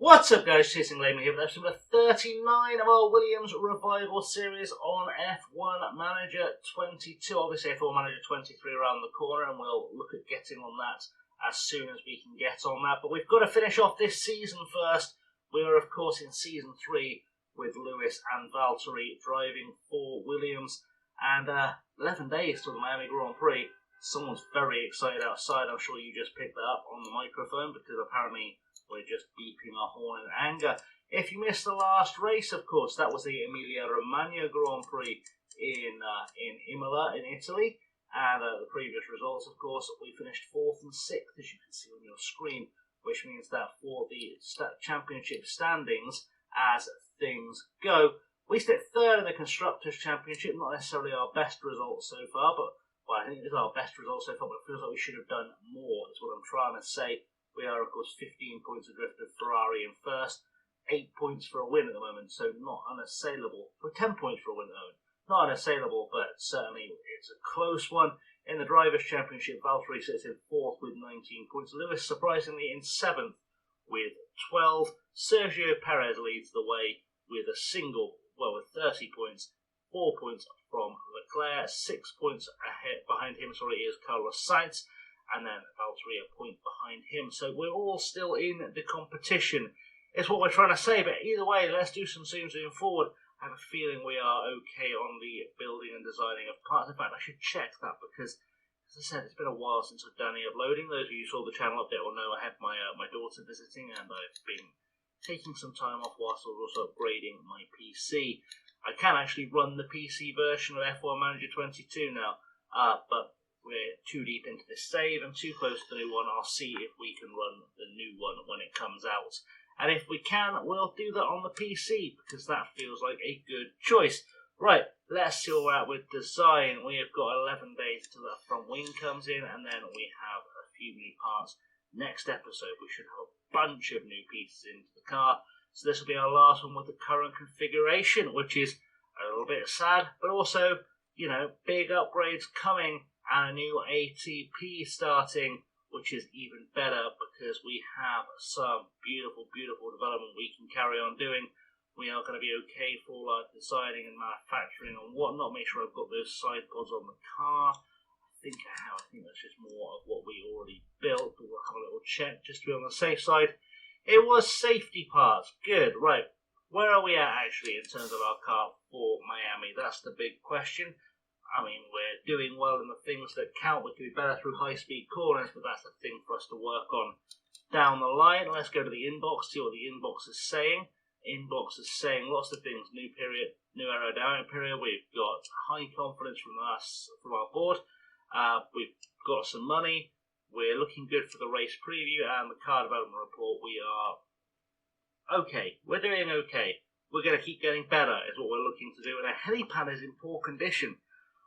What's up guys, Chasing Layman here with episode number 39 of our Williams Revival series on F1 Manager 22. Obviously F1 Manager 23 around the corner and we'll look at getting on that as soon as we can get on that. But we've got to finish off this season first. We are of course in Season 3 with Lewis and Valtteri driving for Williams. And 11 days till the Miami Grand Prix. Someone's very excited outside. I'm sure you just picked that up on the microphone because apparently we're just beeping our horn in anger. If you missed the last race, of course, that was the Emilia-Romagna Grand Prix in Imola in Italy. And the previous results, of course, we finished 4th and 6th, as you can see on your screen, which means that for the championship standings, as things go, we sit 3rd in the Constructors' Championship. Not necessarily our best result so far, but well, I think it is our best result so far, but it feels like we should have done more, is what I'm trying to say. We are, of course, 15 points adrift of Ferrari in first, 8 points for a win at the moment, so not unassailable. For 10 points for a win at the moment. Not unassailable, but certainly it's a close one. In the Drivers' Championship, Valtteri sits in 4th with 19 points. Lewis, surprisingly, in 7th with 12. Sergio Perez leads the way with a single, well, with 30 points. 4 points from Leclerc, 6 points behind him, is Carlos Sainz. And then Valtteri a point behind him. So we're all still in the competition. It's what we're trying to say, but either way, let's do some zooms moving forward. I have a feeling we are okay on the building and designing of parts. In fact, I should check that because, as I said, it's been a while since I've done any uploading. Those of you who saw the channel update will know I had my daughter visiting and I've been taking some time off whilst I was also upgrading my PC. I can actually run the PC version of F1 Manager 22 now, but we're too deep into this save and too close to the new one. I'll see if we can run the new one when it comes out. And if we can, we'll do that on the PC because that feels like a good choice. Right, let's see where we're at with design. We have got 11 days till the front wing comes in and then we have a few new parts. Next episode, we should have a bunch of new pieces into the car. So this will be our last one with the current configuration, which is a little bit sad, but also, you know, big upgrades coming. And a new ATP starting, which is even better because we have some beautiful, beautiful development we can carry on doing. We are going to be okay for designing and manufacturing and whatnot. Make sure I've got those side pods on the car. I think I have. I think that's just more of what we already built, but we'll have a little check just to be on the safe side. It was safety parts. Good. Right. Where are we at actually in terms of our car for Miami? That's the big question. I mean, we're doing well in the things that count. We could be better through high-speed corners, but that's the thing for us to work on down the line. Let's go to the inbox, see what the inbox is saying. Inbox is saying lots of things. New period, new aerodynamic period. We've got high confidence from us, from our board. We've got some money. We're looking good for the race preview and the car development report. We are okay. We're doing okay. We're going to keep getting better is what we're looking to do. And our helipad is in poor condition,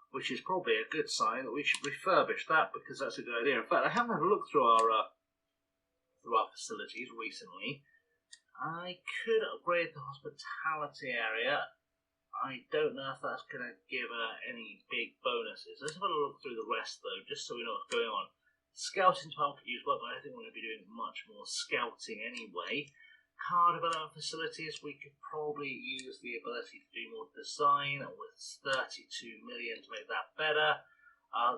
which is probably a good sign that we should refurbish that because that's a good idea. In fact, I haven't had a look through our facilities recently. I could upgrade the hospitality area. I don't know if that's going to give any big bonuses. Let's have a look through the rest though, just so we know what's going on. Scouting time could use well, but I think we're going to be doing much more scouting anyway. Car development facilities, we could probably use the ability to do more design with 32 million to make that better.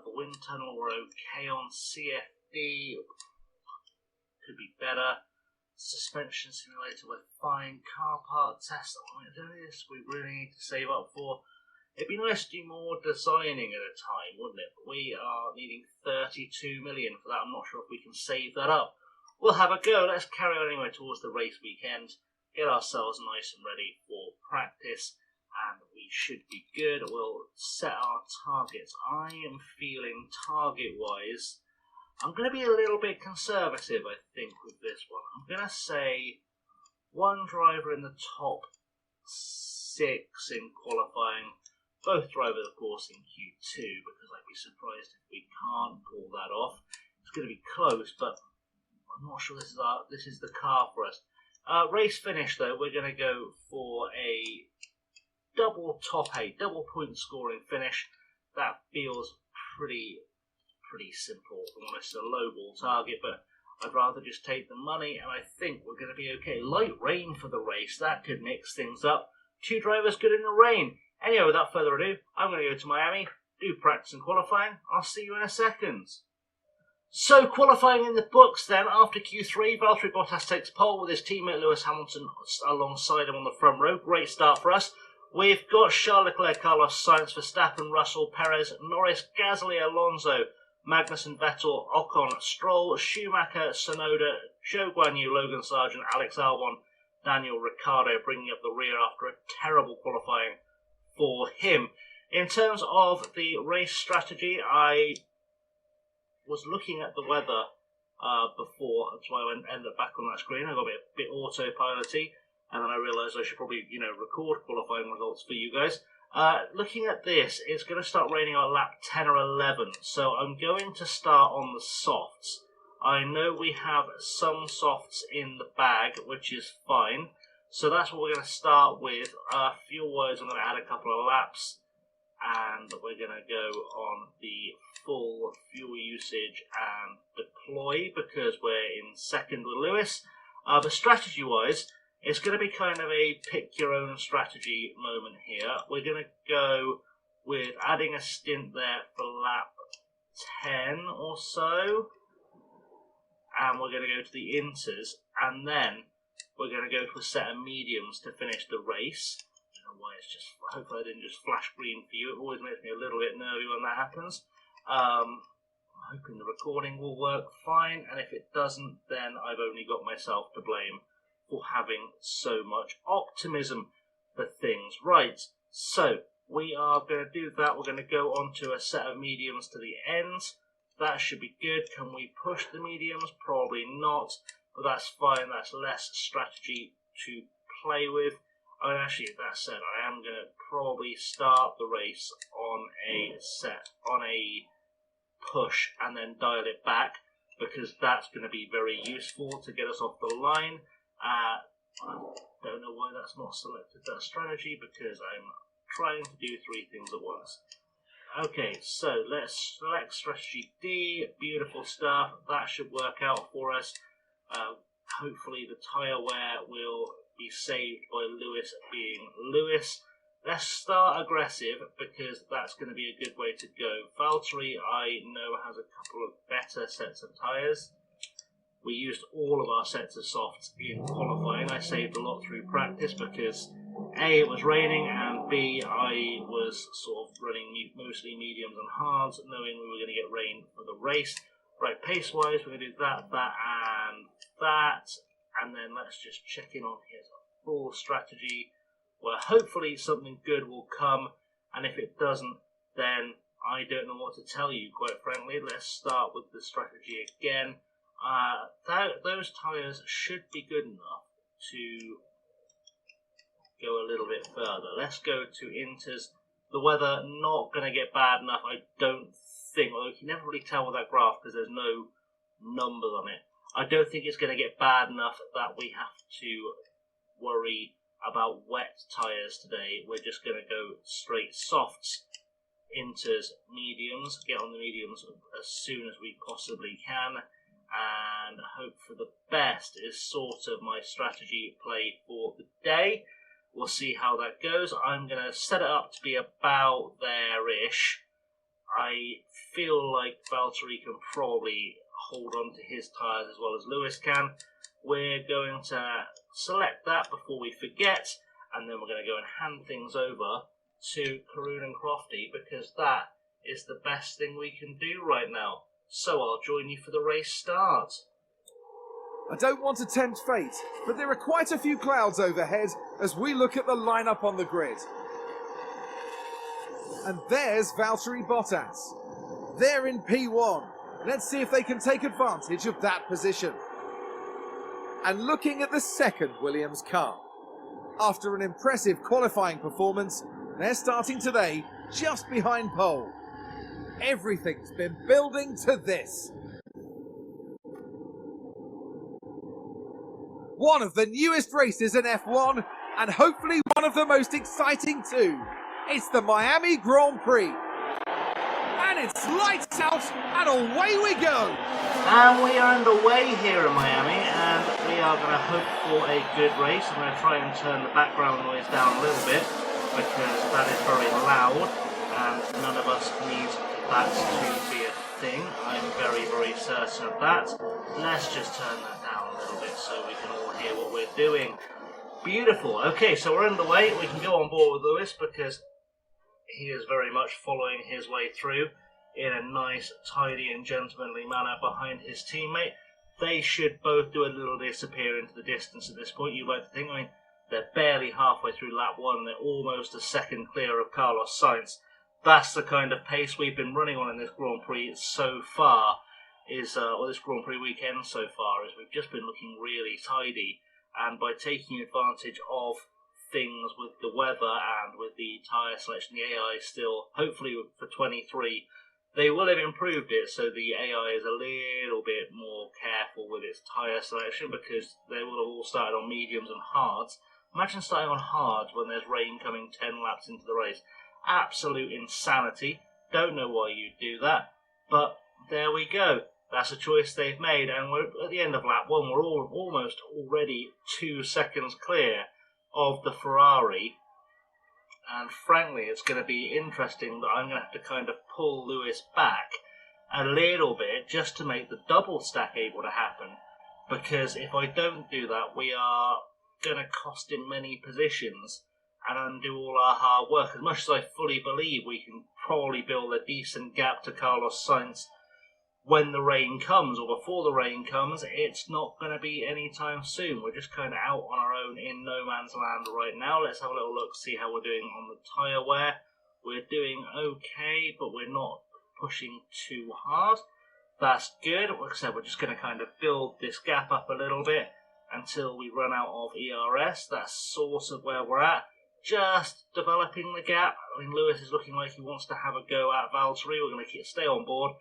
The wind tunnel we're okay on. CFD could be better. Suspension simulator we're fine. Car part test, this we really need to save up for. It'd be nice to do more designing at a time, wouldn't it? But we are needing 32 million for that. I'm not sure if we can save that up. We'll have a go. Let's carry on anyway towards the race weekend. Get ourselves nice and ready for practice. And we should be good. We'll set our targets. I am feeling target-wise, I'm going to be a little bit conservative, I think, with this one. I'm going to say one driver in the top 6 in qualifying. Both drivers, of course, in Q2, because I'd be surprised if we can't pull that off. It's going to be close, but I'm not sure this is the car for us. Race finish though, we're going to go for a double top 8, double point scoring finish. That feels pretty simple. Almost a low ball target, but I'd rather just take the money, and I think we're going to be okay. Light rain for the race, that could mix things up. 2 drivers good in the rain. Anyway, without further ado, I'm going to go to Miami, do practice and qualifying. I'll see you in a second. So, qualifying in the books then, after Q3, Valtteri Bottas takes pole with his teammate Lewis Hamilton alongside him on the front row. Great start for us. We've got Charles Leclerc, Carlos Sainz, Verstappen, Russell, Perez, Norris, Gasly, Alonso, Magnussen, Vettel, Ocon, Stroll, Schumacher, Tsunoda, Zhou Guanyu, Logan Sargent, Alex Albon, Daniel Ricciardo bringing up the rear after a terrible qualifying for him. In terms of the race strategy, I was looking at the weather before, that's why I ended up back on that screen. I got a bit autopilot-y, and then I realised I should probably, record qualifying results for you guys. Looking at this, it's going to start raining on lap 10 or 11, so I'm going to start on the softs. I know we have some softs in the bag, which is fine, so that's what we're going to start with. Fuel-wise, I'm going to add a couple of laps, and we're going to go on the full fuel usage and deploy because we're in second with Lewis. But strategy-wise, it's going to be kind of a pick-your-own strategy moment here. We're going to go with adding a stint there for lap 10 or so. And we're going to go to the inters. And then we're going to go to a set of mediums to finish the race. I don't know why it's just... Hopefully I didn't just flash green for you. It always makes me a little bit nervy when that happens. I'm hoping the recording will work fine. And if it doesn't, then I've only got myself to blame for having so much optimism for things. Right, so we are going to do that. We're going to go on to a set of mediums to the end. That should be good. Can we push the mediums? Probably not, but that's fine. That's less strategy to play with. I mean, actually, that said, I am going to probably start the race on a push and then dial it back because that's going to be very useful to get us off the line. I don't know why that's not selected that strategy because I'm trying to do 3 things at once. Okay, so let's select strategy D. Beautiful stuff. That should work out for us. Hopefully the tyre wear will be saved by Lewis being Lewis. Let's start aggressive because that's going to be a good way to go. Valtteri, I know, has a couple of better sets of tyres. We used all of our sets of softs in qualifying. I saved a lot through practice because A, it was raining, and B, I was sort of running mostly mediums and hards, knowing we were going to get rain for the race. Right, pace-wise, we're going to do that, and then let's just check in on his full strategy, where hopefully something good will come, and if it doesn't, then I don't know what to tell you, quite frankly. Let's start with the strategy again. Those tyres should be good enough to go a little bit further. Let's go to inters. The weather not going to get bad enough, I don't think. Although you can never really tell with that graph because there's no numbers on it. I don't think it's going to get bad enough that we have to worry about wet tyres today. We're just going to go straight softs, inters, mediums. Get on the mediums as soon as we possibly can. And hope for the best is sort of my strategy play for the day. We'll see how that goes. I'm going to set it up to be about there-ish. I feel like Valtteri can probably hold on to his tyres as well as Lewis can. We're going to select that before we forget, and then we're going to go and hand things over to Karun and Crofty because that is the best thing we can do right now. So I'll join you for the race start. I don't want to tempt fate, but there are quite a few clouds overhead as we look at the lineup on the grid. And there's Valtteri Bottas. They're in P1. Let's see if they can take advantage of that position. And looking at the second Williams car. After an impressive qualifying performance, they're starting today just behind pole. Everything's been building to this. One of the newest races in F1, and hopefully one of the most exciting too. It's the Miami Grand Prix. And it's lights out, and away we go. And we are underway here in Miami, and we are going to hope for a good race. I'm going to try and turn the background noise down a little bit, because that is very loud, and none of us need that to be a thing. I'm very, very certain of that. Let's just turn that down a little bit so we can all hear what we're doing. Beautiful. Okay, so we're underway. We can go on board with Lewis because he is very much following his way through in a nice, tidy and gentlemanly manner behind his teammate. They should both do a little disappear into the distance at this point, you'd like to think. I mean, they're barely halfway through lap one. They're almost a second clear of Carlos Sainz. That's the kind of pace we've been running on in this Grand Prix so far, or this Grand Prix weekend so far, is we've just been looking really tidy. And by taking advantage of things with the weather and with the tyre selection, the AI still, hopefully for 23, they will have improved it so the AI is a little bit more careful with its tyre selection, because they will have all started on mediums and hards. Imagine starting on hards when there's rain coming 10 laps into the race. Absolute insanity. Don't know why you'd do that, but there we go. That's a choice they've made, and we're at the end of lap one. We're almost already 2 seconds clear of the Ferrari, and frankly, it's going to be interesting that I'm going to have to kind of pull Lewis back a little bit just to make the double stack able to happen, because if I don't do that, we are going to cost him many positions and undo all our hard work. As much as I fully believe we can probably build a decent gap to Carlos Sainz when the rain comes, or before the rain comes, it's not going to be anytime soon. We're just kind of out on our own in no man's land right now. Let's have a little look, see how we're doing on the tyre wear. We're doing okay, but we're not pushing too hard. That's good. Like I said, we're just going to kind of build this gap up a little bit until we run out of ERS. That's sort of where we're at. Just developing the gap. I mean, Lewis is looking like he wants to have a go at Valtteri. We're going to stay on board.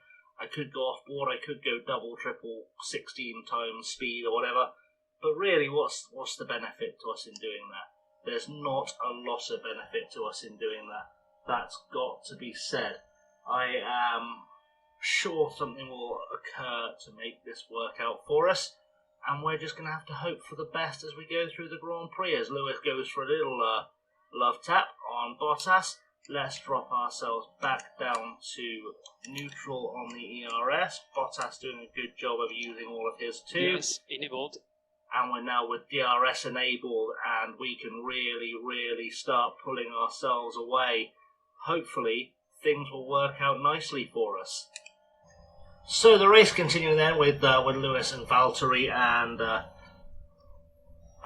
I could go off board, I could go double, triple, 16 times speed or whatever. But really, what's the benefit to us in doing that? There's not a lot of benefit to us in doing that. That's got to be said. I am sure something will occur to make this work out for us. And we're just going to have to hope for the best as we go through the Grand Prix. As Lewis goes for a little love tap on Bottas. Let's drop ourselves back down to neutral on the ERS. Bottas doing a good job of using all of his too. Yes, enabled. And we're now with DRS enabled, and we can really, really start pulling ourselves away. Hopefully, things will work out nicely for us. So the race continuing then with Lewis and Valtteri, and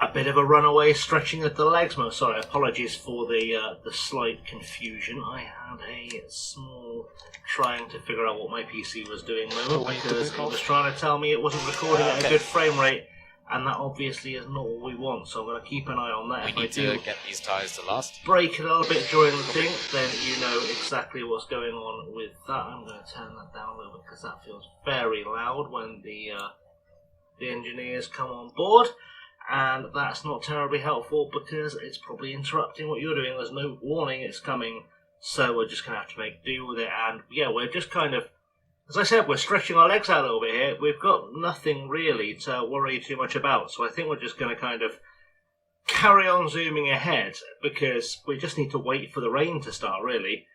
a bit of a runaway stretching of the legs. Sorry, apologies for the slight confusion. I had a small trying to figure out what my PC was doing moment, because it was trying to tell me it wasn't recording at a good frame rate, and that obviously is not what we want, so I'm going to keep an eye on that. We need to get these tyres to last. Break a little bit during the thing, then you know exactly what's going on with that. I'm going to turn that down a little bit because that feels very loud when the engineers come on board. And that's not terribly helpful because it's probably interrupting what you're doing. There's no warning it's coming, so we're just going to have to make do with it. And yeah, we're just kind of, as I said, we're stretching our legs out a little bit here. We've got nothing really to worry too much about, so I think we're just going to kind of carry on zooming ahead, because we just need to wait for the rain to start, really.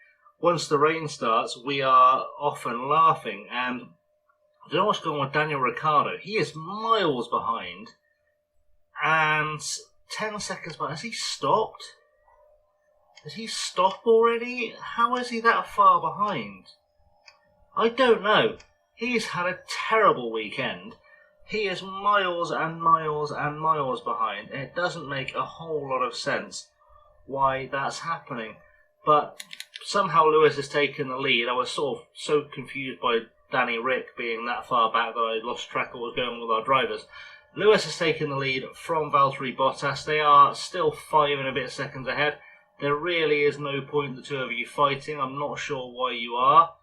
Once the rain starts, we are off and laughing. And I don't know what's going on with Daniel Ricciardo. He is miles behind. And 10 seconds behind. Has he stopped? Has he stopped already? How is he that far behind? I don't know. He's had a terrible weekend. He is miles and miles and miles behind. And it doesn't make a whole lot of sense why that's happening. But somehow Lewis has taken the lead. I was sort of so confused by Danny Rick being that far back that I lost track of what was going on with our drivers. Lewis has taken the lead from Valtteri Bottas. They are still 5 and a bit seconds ahead. There really is no point the two of you fighting. I'm not sure why you are.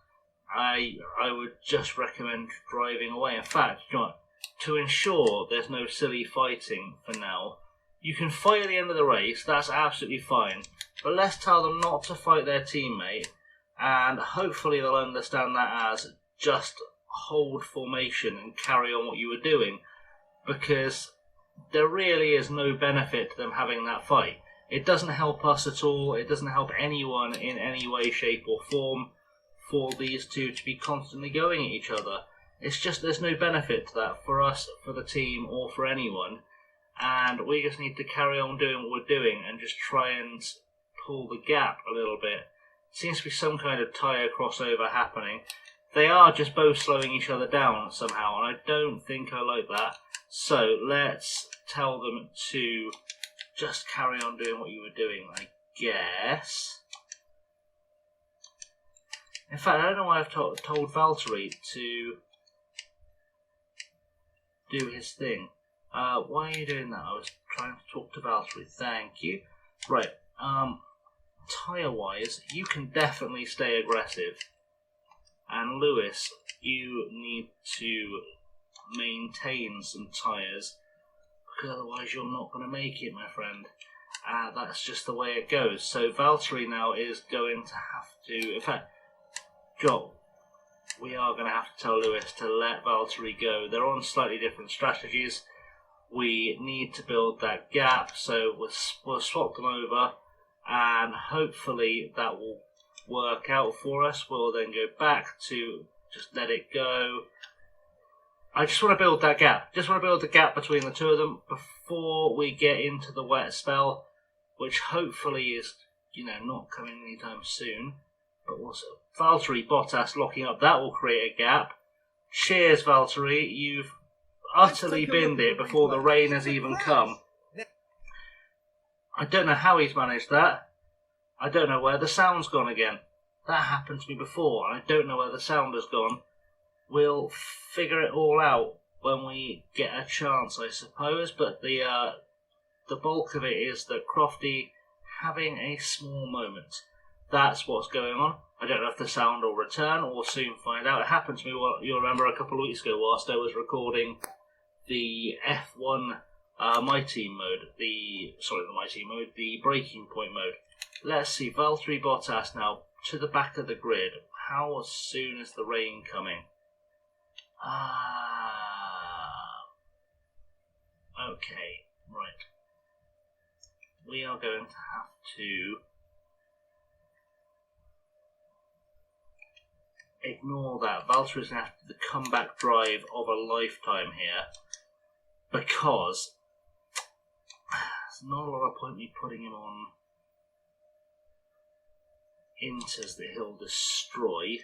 I would just recommend driving away. In fact, you know what? To ensure there's no silly fighting for now, you can fight at the end of the race. That's absolutely fine. But let's tell them not to fight their teammate, and hopefully they'll understand that as just hold formation and carry on what you were doing, because there really is no benefit to them having that fight. It doesn't help us at all. It doesn't help anyone in any way, shape or form for these two to be constantly going at each other. It's just there's no benefit to that for us, for the team, or for anyone. And we just need to carry on doing what we're doing and just try and pull the gap a little bit. Seems to be some kind of tyre crossover happening. They are just both slowing each other down somehow, and I don't think I like that. So let's tell them to just carry on doing what you were doing, I guess. In fact, I don't know why I've told Valtteri to do his thing. Why are you doing that? I was trying to talk to Valtteri. Thank you. Right. Tyre-wise, you can definitely stay aggressive. And Lewis, you need to maintain some tyres, because otherwise you're not going to make it, my friend. That's just the way it goes. So Valtteri now is going to have to... In fact, Joel, we are going to have to tell Lewis to let Valtteri go. They're on slightly different strategies. We need to build that gap, so we'll swap them over, and hopefully that will work out for us. We'll then go back to just let it go. I just want to build that gap. Just want to build the gap between the two of them before we get into the wet spell, which hopefully is, not coming anytime soon. But also, Valtteri, Bottas locking up, that will create a gap. Cheers, Valtteri. You've utterly binned it before the rain has even come. I don't know how he's managed that. I don't know where the sound's gone again. That happened to me before, and I don't know where the sound has gone. We'll figure it all out when we get a chance, I suppose. But the bulk of it is that Crofty having a small moment. That's what's going on. I don't know if the sound will return, or we'll soon find out. It happened to me, you'll remember, a couple of weeks ago whilst I was recording the F1 My Team mode. The Breaking Point mode. Let's see, Valtteri Bottas now to the back of the grid. How soon is the rain coming? Okay, right. We are going to have to ignore that. Valtteri's going to have the comeback drive of a lifetime here, because there's not a lot of point me putting him on inters that he'll destroy.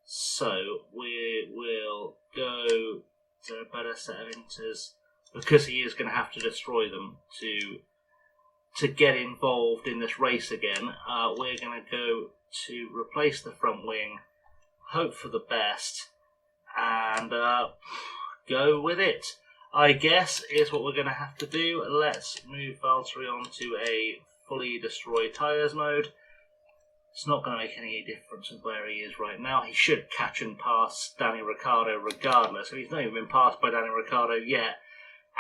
So we will go to a better set of inters, because he is going to have to destroy them to get involved in this race again. We're going to go to replace the front wing, hope for the best, and go with it, I guess, is what we're going to have to do. Let's move Valtteri on to a fully destroy tyres mode. It's not going to make any difference with where he is right now. He should catch and pass Danny Ricciardo regardless. He's not even been passed by Danny Ricciardo yet,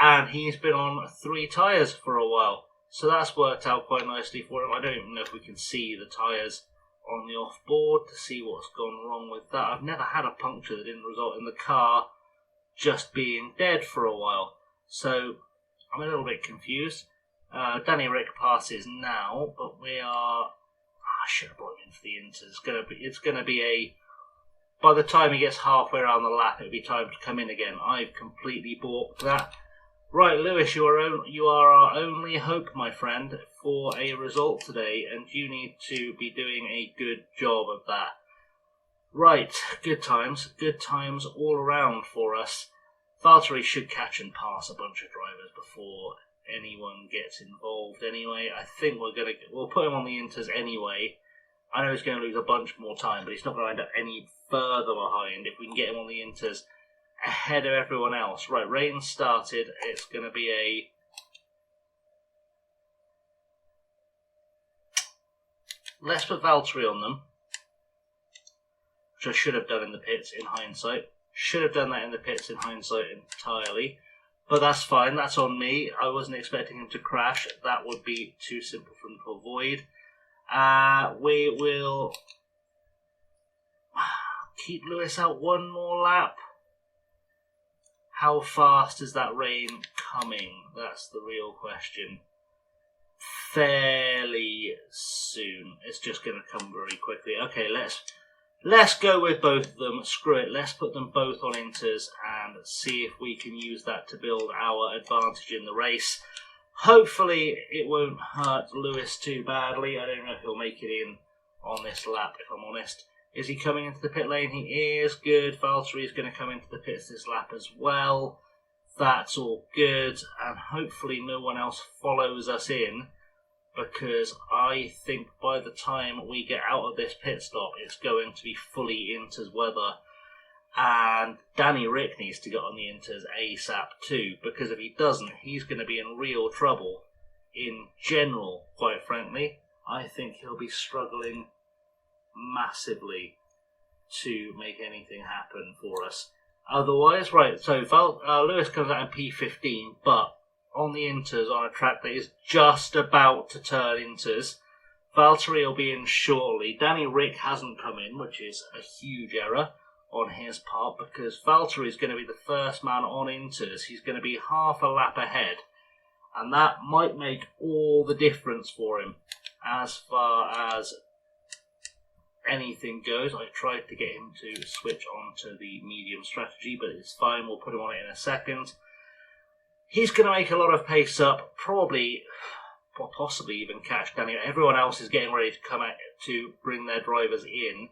and he's been on 3 tyres for a while. So that's worked out quite nicely for him. I don't even know if we can see the tyres on the off-board to see what's gone wrong with that. I've never had a puncture that didn't result in the car just being dead for a while. So I'm a little bit confused. Danny Rick passes now, but we are... I should have brought him in for the inters. It's going to be a... By the time he gets halfway around the lap, it'll be time to come in again. I've completely balked that. Right, Lewis, you are our only hope, my friend, for a result today, and you need to be doing a good job of that. Right, good times all around for us. Valtteri should catch and pass a bunch of drivers before anyone gets involved anyway. I think we'll put him on the inters anyway. I know he's going to lose a bunch more time, but he's not going to end up any further behind if we can get him on the inters ahead of everyone else. Right, rain started. It's going to be a... Let's put Valtteri on them, which I should have done in the pits in hindsight. Should have done that in the pits in hindsight entirely. But that's fine, that's on me. I wasn't expecting him to crash. That would be too simple for him to avoid. We will keep Lewis out one more lap. How fast is that rain coming? That's the real question. Fairly soon. It's just going to come very quickly. Okay, let's go with both of them. Screw it. Let's put them both on inters and see if we can use that to build our advantage in the race. Hopefully it won't hurt Lewis too badly. I don't know if he'll make it in on this lap, if I'm honest. Is he coming into the pit lane? He is. Good. Valtteri is going to come into the pits this lap as well. That's all good. And hopefully no one else follows us in, because I think by the time we get out of this pit stop, it's going to be fully inters weather. And Danny Rick needs to get on the inters ASAP too, because if he doesn't, he's going to be in real trouble in general, quite frankly. I think he'll be struggling massively to make anything happen for us. Otherwise, right, so Lewis comes out in P15, but on the inters on a track that is just about to turn inters, Valtteri will be in shortly. Danny Rick hasn't come in, which is a huge error on his part, because Valtteri is going to be the first man on inters. He's going to be half a lap ahead, and that might make all the difference for him as far as anything goes. I tried to get him to switch on to the medium strategy, but it's fine. We'll put him on it in a second. He's going to make a lot of pace up, probably, possibly even catch Danny. Everyone else is getting ready to come out to bring their drivers in,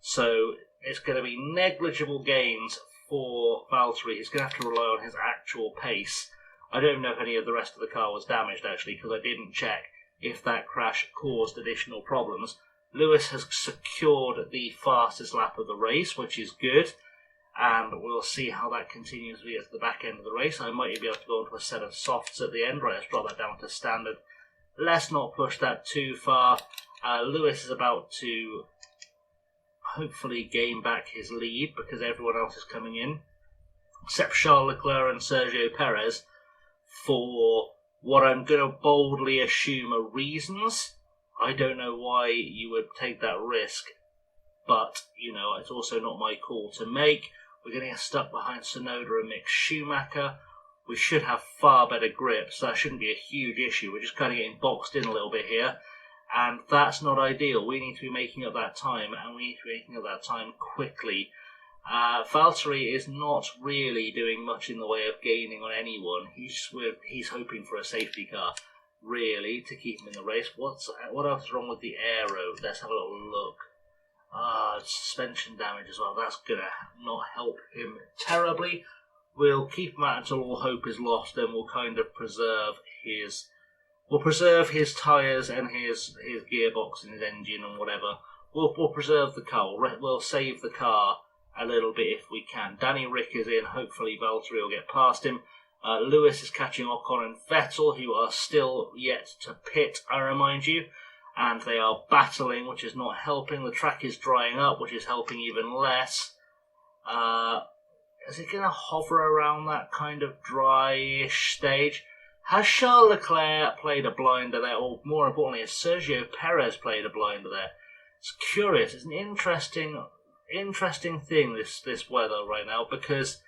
so it's going to be negligible gains for Valtteri. He's going to have to rely on his actual pace. I don't know if any of the rest of the car was damaged, actually, because I didn't check if that crash caused additional problems. Lewis has secured the fastest lap of the race, which is good, and we'll see how that continues as we get to the back end of the race. I might be able to go into a set of softs at the end. Right, let's drop that down to standard. Let's not push that too far. Lewis is about to hopefully gain back his lead because everyone else is coming in, except Charles Leclerc and Sergio Perez, for what I'm going to boldly assume are reasons. I don't know why you would take that risk, but, you know, it's also not my call to make. We're going to get stuck behind Tsunoda and Mick Schumacher. We should have far better grip, so that shouldn't be a huge issue. We're just kind of getting boxed in a little bit here, and that's not ideal. We need to be making up that time, and we need to be making up that time quickly. Valtteri is not really doing much in the way of gaining on anyone. He's hoping for a safety car, really, to keep him in the race. What else is wrong with the aero? Let's have a little look. Suspension damage as well. That's going to not help him terribly. We'll keep him out until all hope is lost, and we'll kind of preserve his tyres and his gearbox and his engine and whatever. We'll preserve the car. We'll save the car a little bit if we can. Danny Rick is in. Hopefully Valtteri will get past him. Lewis is catching Ocon and Vettel, who are still yet to pit, I remind you. And they are battling, which is not helping. The track is drying up, which is helping even less. Is it going to hover around that kind of dryish stage? Has Charles Leclerc played a blinder there? Or more importantly, has Sergio Perez played a blinder there? It's curious. It's an interesting thing, this weather right now, because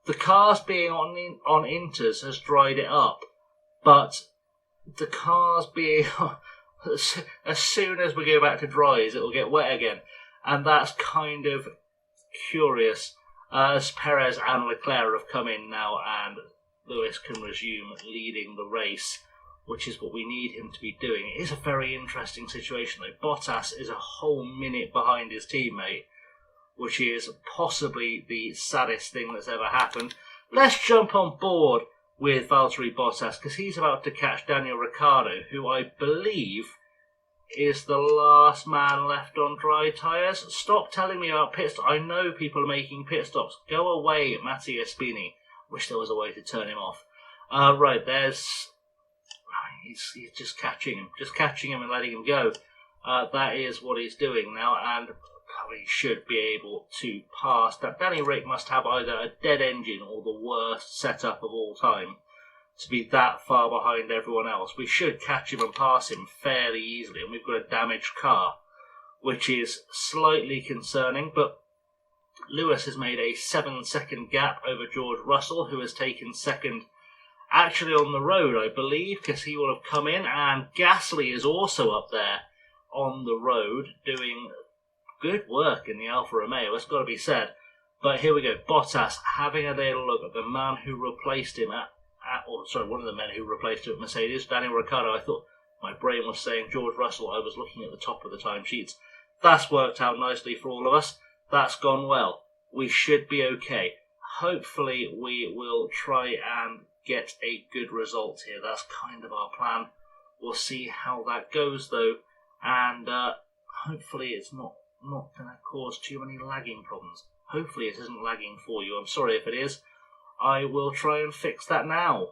the cars being on inters has dried it up, but the cars being as soon as we go back to dries, it'll get wet again, and that's kind of curious. As Perez and Leclerc have come in now, and Lewis can resume leading the race, which is what we need him to be doing. It is a very interesting situation though. Bottas is a whole minute behind his teammate, which is possibly the saddest thing that's ever happened. Let's jump on board with Valtteri Bottas, because he's about to catch Daniel Ricciardo, who I believe is the last man left on dry tyres. Stop telling me about pit stops. I know people are making pit stops. Go away, Mattia Spini. Wish there was a way to turn him off. Right, he's just catching him and letting him go. That is what he's doing now, and he should be able to pass. That Danny Rick must have either a dead engine or the worst setup of all time to be that far behind everyone else. We should catch him and pass him fairly easily, and we've got a damaged car, which is slightly concerning, but Lewis has made a 7-second gap over George Russell, who has taken second actually on the road, I believe, because he will have come in, and Gasly is also up there on the road doing good work in the Alfa Romeo, it's got to be said. But here we go, Bottas having a little look at the man who replaced him one of the men who replaced him at Mercedes, Daniel Ricciardo. I thought my brain was saying George Russell. I was looking at the top of the timesheets. That's worked out nicely for all of us. That's gone well. We should be okay. Hopefully we will try and get a good result here. That's kind of our plan. We'll see how that goes though, and hopefully it's not going to cause too many lagging problems. Hopefully it isn't lagging for you. I'm sorry if it is. I will try and fix that now.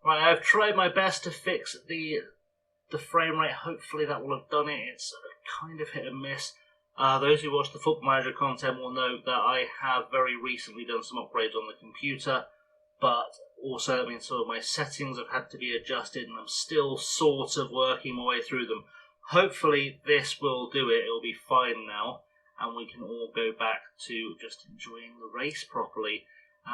Right, I've tried my best to fix the frame rate. Hopefully that will have done it. It's kind of hit and miss. Those who watch the Football Manager content will know that I have very recently done some upgrades on the computer, but also that means some of my settings have had to be adjusted, and I'm still sort of working my way through them. Hopefully this will do it. It'll be fine now, and we can all go back to just enjoying the race properly,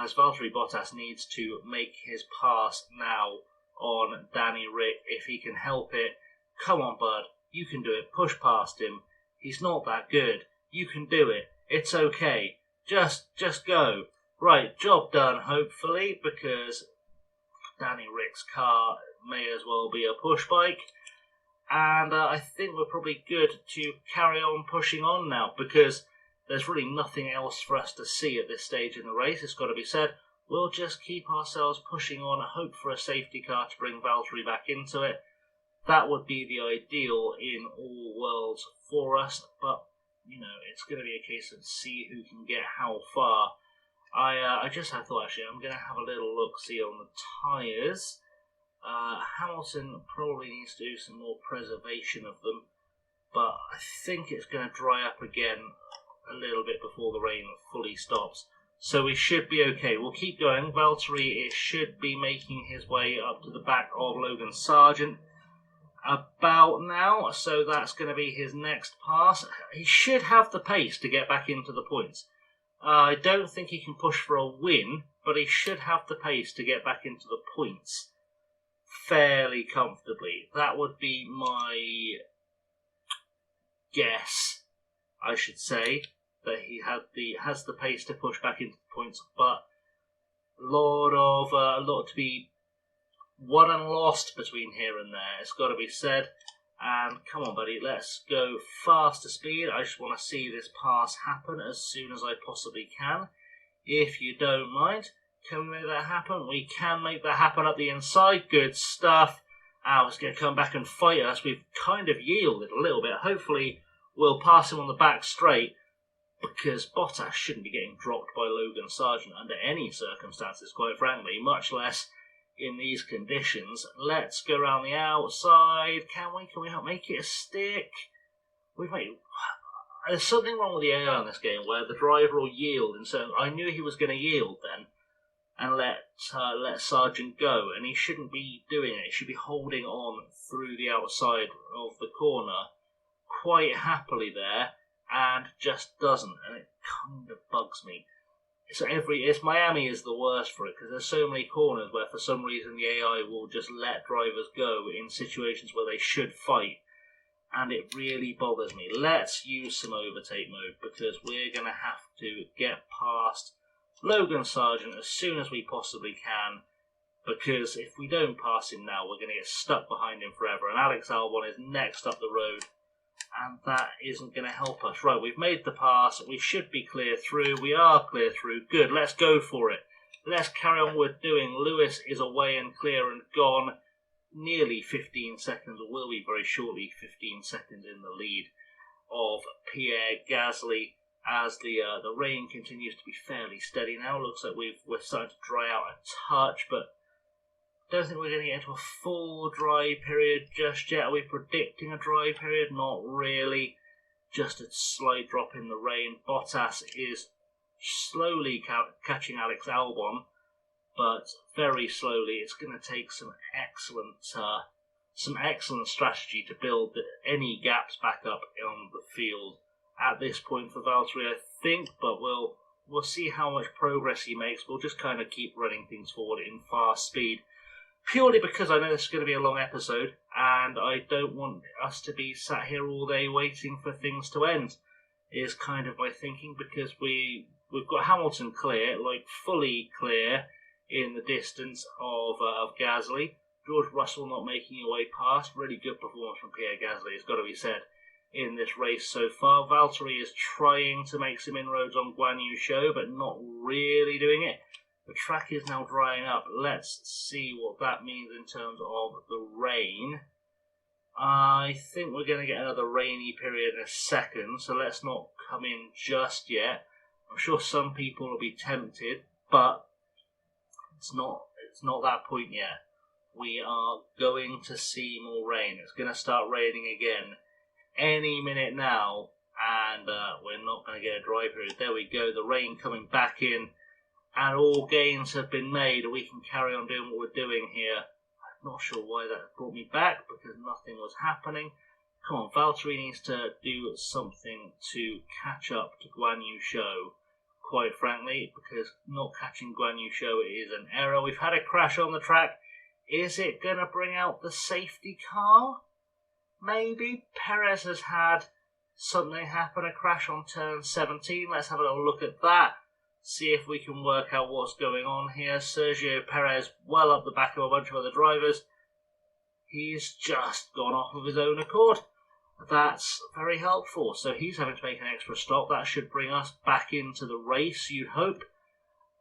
as Valtteri Bottas needs to make his pass now on Danny Rick if he can help it. Come on, bud, you can do it. Push past him. He's not that good. You can do it. It's okay. Just go. Right, job done, hopefully, because Danny Rick's car may as well be a push bike. And I think we're probably good to carry on pushing on now, because there's really nothing else for us to see at this stage in the race, it's got to be said. We'll just keep ourselves pushing on, hope for a safety car to bring Valtteri back into it. That would be the ideal in all worlds for us, but, you know, it's going to be a case of see who can get how far. I thought, actually, I'm going to have a little look-see on the tyres. Hamilton probably needs to do some more preservation of them, but I think it's going to dry up again a little bit before the rain fully stops. So we should be okay. We'll keep going. Valtteri should be making his way up to the back of Logan Sargent about now, so that's going to be his next pass. He should have the pace to get back into the points. I don't think he can push for a win, but he should have the pace to get back into the points fairly comfortably. That would be my guess, I should say, that he has the pace to push back into the points, but a lot to be won and lost between here and there, it's got to be said. And come on, buddy, let's go faster speed. I just want to see this pass happen as soon as I possibly can. If you don't mind, can we make that happen? We can make that happen up the inside. Good stuff. It's going to come back and fight us. We've kind of yielded a little bit. Hopefully we'll pass him on the back straight, because Bottas shouldn't be getting dropped by Logan Sargent under any circumstances, quite frankly, much less in these conditions. Let's go around the outside. Can we help make it a stick? There's something wrong with the AI in this game where the driver will yield, and so I knew he was going to yield then and let Sargent go, and he shouldn't be doing it. He should be holding on through the outside of the corner quite happily there, and just doesn't, and it kind of bugs me. Miami is the worst for it, because there's so many corners where for some reason the AI will just let drivers go in situations where they should fight, and it really bothers me. Let's use some overtake mode, because we're going to have to get past Logan Sargent as soon as we possibly can, because if we don't pass him now, we're going to get stuck behind him forever, and Alex Albon is next up the road, and that isn't going to help us. Right, we've made the pass. We should be clear through. We are clear through. Good, let's go for it. Let's carry on what we're doing. Lewis is away and clear and gone. Nearly 15 seconds, or will be very shortly 15 seconds in the lead of Pierre Gasly, as the rain continues to be fairly steady now. Looks like we're starting to dry out a touch, but don't think we're going to get into a full dry period just yet. Are we predicting a dry period? Not really. Just a slight drop in the rain. Bottas is slowly catching Alex Albon, but very slowly. It's going to take some excellent some excellent strategy to build any gaps back up on the field at this point for Valtteri, I think, but we'll see how much progress he makes. We'll just kind of keep running things forward in fast speed, purely because I know this is going to be a long episode, and I don't want us to be sat here all day waiting for things to end, is kind of my thinking, because we've got Hamilton clear, like fully clear, in the distance of Gasly. George Russell not making a way past. Really good performance from Pierre Gasly, it's got to be said, in this race so far. Valtteri is trying to make some inroads on Guan Yu Zhou, but not really doing it. The track is now drying up. Let's see what that means in terms of the rain. I think we're going to get another rainy period in a second, so let's not come in just yet. I'm sure some people will be tempted, but it's not that point yet. We are going to see more rain. It's going to start raining again any minute now, and we're not going to get a dry period. There we go, the rain coming back in, and all gains have been made. We can carry on doing what we're doing here. I'm not sure why that brought me back, because nothing was happening. Come on, Valtteri needs to do something to catch up to Guan Yu Zhou, quite frankly, because not catching Guan Yu Zhou is an error. We've had a crash on the track. Is it going to bring out the safety car? Maybe. Perez has had something happen, a crash on turn 17. Let's have a little look at that. See if we can work out what's going on here. Sergio Perez well up the back of a bunch of other drivers. He's just gone off of his own accord. That's very helpful. So he's having to make an extra stop. That should bring us back into the race, you'd hope.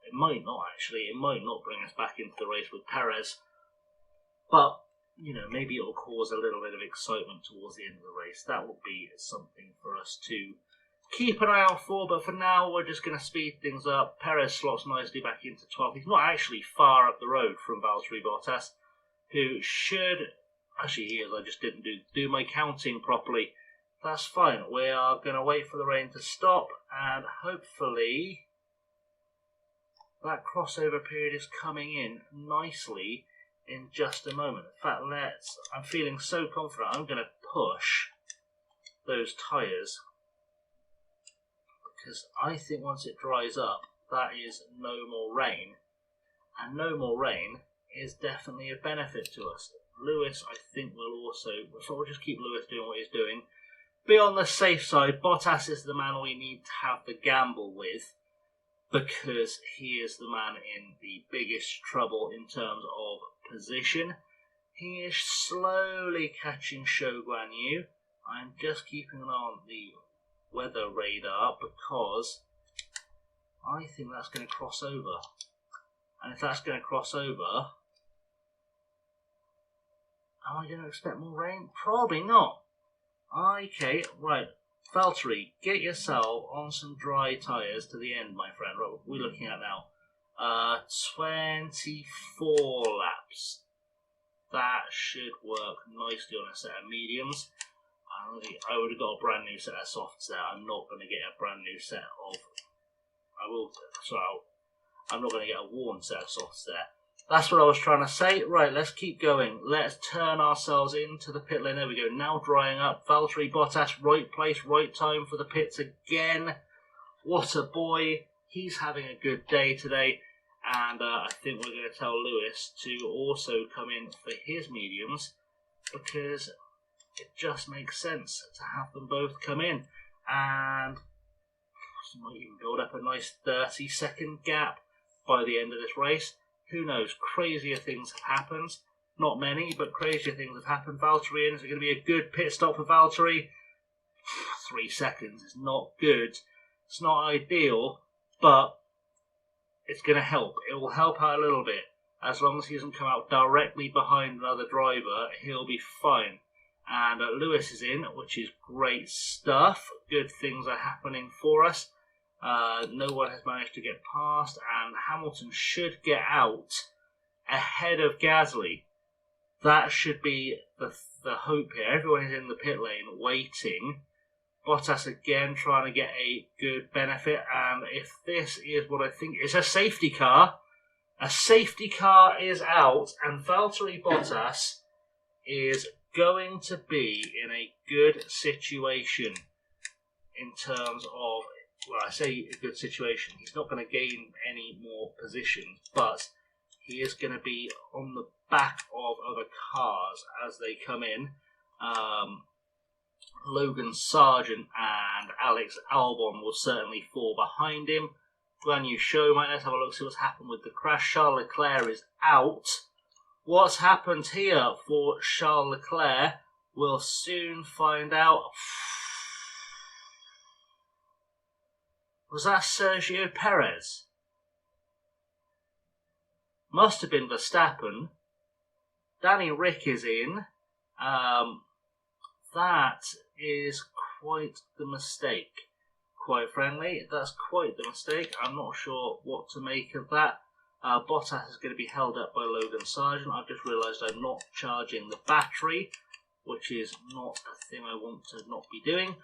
It might not, actually. It might not bring us back into the race with Perez. But, you know, maybe it'll cause a little bit of excitement towards the end of the race. That would be something for us to keep an eye out for. But for now, we're just going to speed things up. Perez slots nicely back into 12th. He's not actually far up the road from Valtteri Bottas, who should... Actually, he is. I just didn't do my counting properly. That's fine. We are going to wait for the rain to stop, and hopefully that crossover period is coming in nicely in just a moment. In fact, I'm feeling so confident, I'm going to push those tyres, because I think once it dries up, that is no more rain, and no more rain is definitely a benefit to us. Lewis, I think, will also, so we'll just keep Lewis doing what he's doing. Be on the safe side. Bottas is the man we need to have the gamble with, because he is the man in the biggest trouble in terms of position. He is slowly catching Zhou Guanyu. I'm just keeping an eye on the weather radar, because I think that's going to cross over. And if that's going to cross over, am I going to expect more rain? Probably not. Okay, right. Valtteri, get yourself on some dry tyres to the end, my friend. What are we looking at now? 24 laps. That should work nicely on a set of mediums. I would have got a brand new set of softs there. I'm not going to get a brand new set of... I'm not going to get a worn set of softs there. That's what I was trying to say. Right, let's keep going. Let's turn ourselves into the pit lane. There we go. Now drying up. Valtteri Bottas, right place, right time for the pits again. What a boy. He's having a good day today. And I think we're going to tell Lewis to also come in for his mediums, because it just makes sense to have them both come in. And he might even build up a nice 30-second gap by the end of this race. Who knows? Crazier things have happened. Not many, but crazier things have happened. Valtteri in. Is it going to be a good pit stop for Valtteri? 3 seconds is not good. It's not ideal, but it's going to help. It will help out a little bit. As long as he doesn't come out directly behind another driver, he'll be fine. And Lewis is in, which is great stuff. Good things are happening for us. No one has managed to get past, and Hamilton should get out ahead of Gasly. That should be the hope here. Everyone is in the pit lane waiting. Bottas again trying to get a good benefit, and if this is what I think is a safety car is out, and Valtteri Bottas is going to be in a good situation in terms of, well, I say a good situation. He's not going to gain any more positions, but he is going to be on the back of other cars as they come in. Logan Sargent and Alex Albon will certainly fall behind him. Guan Yu Zhou might. Let's have a look, see what's happened with the crash. Charles Leclerc is out. What's happened here for Charles Leclerc? We'll soon find out. Was that Sergio Perez? Must have been Verstappen. Danny Rick is in. That is quite the mistake. Quite frankly, that's quite the mistake. I'm not sure what to make of that. Bottas is going to be held up by Logan Sargent. I've just realised I'm not charging the battery, which is not a thing I want to not be doing.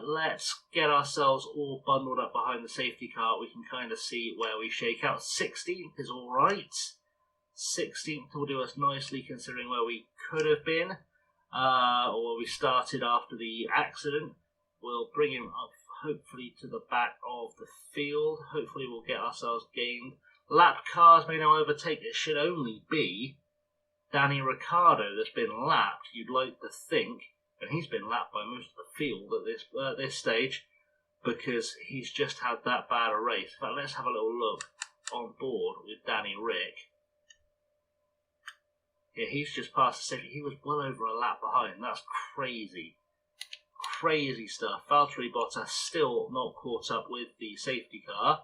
Let's get ourselves all bundled up behind the safety car. We can kind of see where we shake out. 16th is alright. 16th will do us nicely considering where we could have been, or where we started after the accident. We'll bring him up hopefully to the back of the field. Hopefully we'll get ourselves gained. Lap cars may now overtake. It should only be Danny Ricciardo that's been lapped, you'd like to think, and he's been lapped by most of the field at this stage because he's just had that bad a race. In fact, let's have a little look on board with Danny Rick. Yeah, he's just passed the safety. He was well over a lap behind. That's crazy. Crazy stuff. Valtteri Bottas still not caught up with the safety car,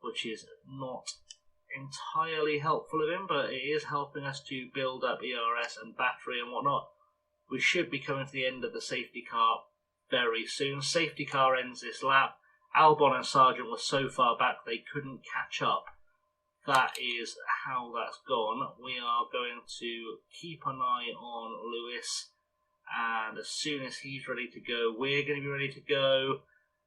which is not entirely helpful of him, but it is helping us to build up ERS and battery and whatnot. We should be coming to the end of the safety car very soon. Safety car ends this lap. Albon and Sargent were so far back they couldn't catch up. That is how that's gone. We are going to keep an eye on Lewis, and as soon as he's ready to go, we're going to be ready to go,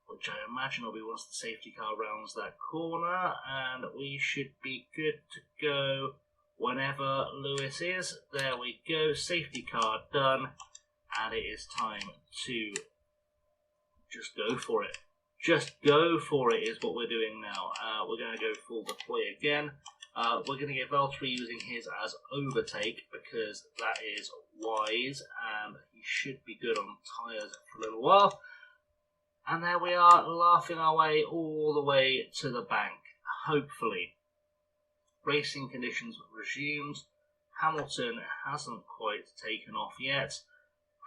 which I imagine will be once the safety car rounds that corner, and we should be good to go whenever Lewis is. There we go, safety car done, and it is time to just go for it. Just go for it is what we're doing now. We're going to go full deploy again. We're going to get Valtteri using his as overtake because that is wise, and he should be good on tyres for a little while. And there we are, laughing our way all the way to the bank, hopefully. Racing conditions resumed. Hamilton hasn't quite taken off yet.